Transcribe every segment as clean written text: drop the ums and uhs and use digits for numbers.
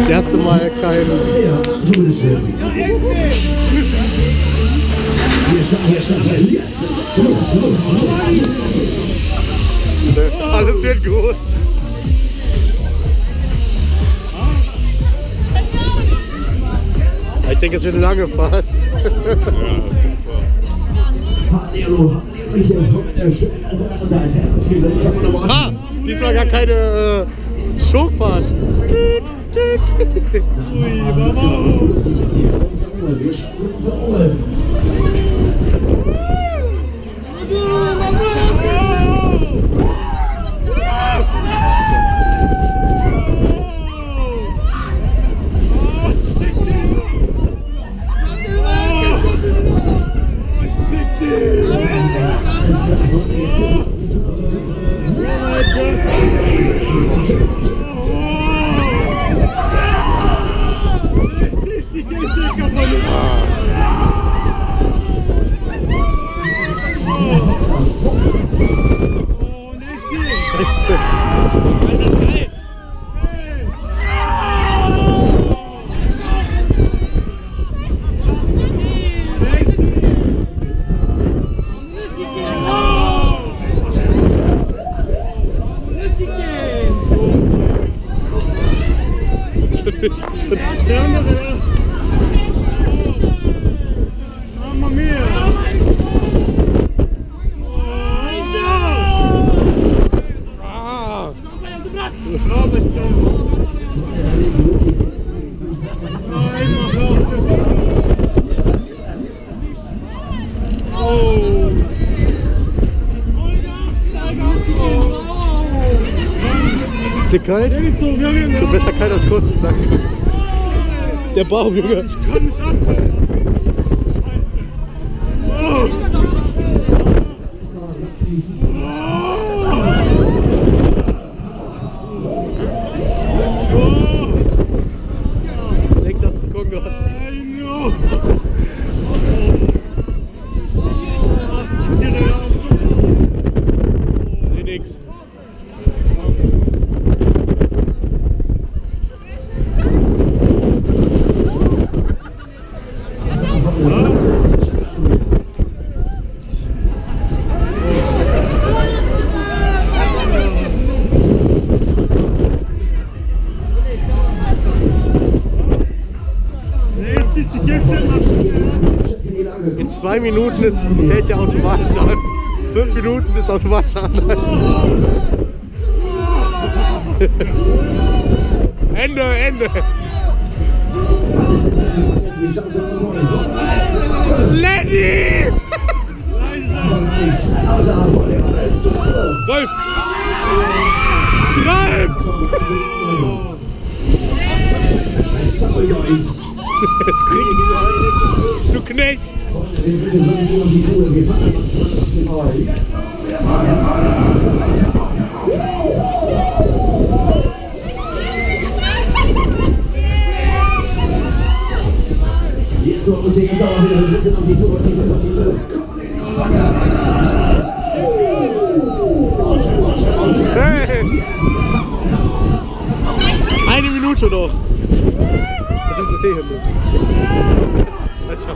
Das erste Mal kein... Alles wird gut. Ich denke, es wird eine lange Fahrt. Ja, super. Ah, diesmal gar keine Showfahrt. Mamma mia! Ist dir kalt? Schon besser kalt als kurz. Danke. Der Baum, Junge. Ich kann nicht abhalten. Ich denke, das ist Kongo. Seh nix. In 2 Minuten hält der automatisch an. 5 Minuten ist automatisch an. Ende, Ende. Lenny! Rolf! Rolf! Du Knecht! Hey. 1 Minute noch. Das ist okay. Alter.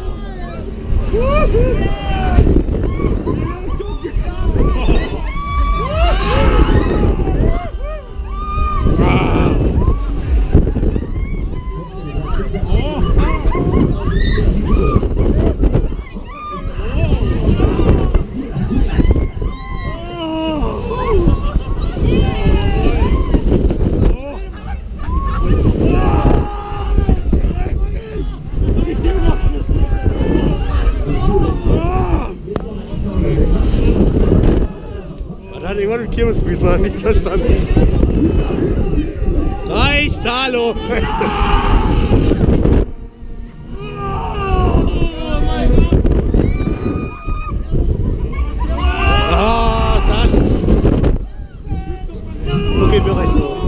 Kirmesspiel war nichts verstanden. Reicht, hallo! Ah, Sasch! Okay, mir reicht's auch.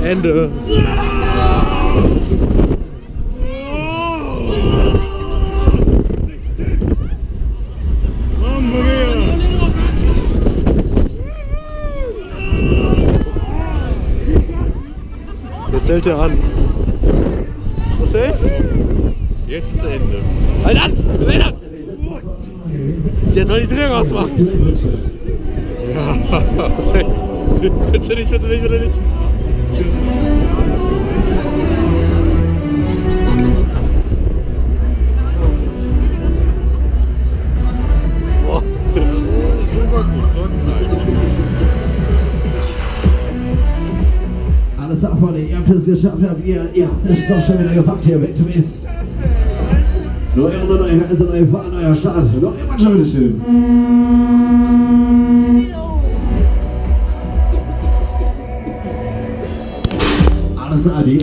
Ende. Jetzt hält er an. Was hält? Jetzt ist Ende. Halt an! Halt an! Der soll die Drehung ausmachen. Ja. Was hält? Bitte nicht, bitte nicht, bitte nicht. Boah. Super gut, Sonnenlight. Alles da vorne, ihr habt es geschafft, ihr habt es doch schon wieder gepackt hier, weg du bist. Neue Runde, neue Reise, neue Fahrt, neuer Start. Noch immer schon wieder schön. Alles da, die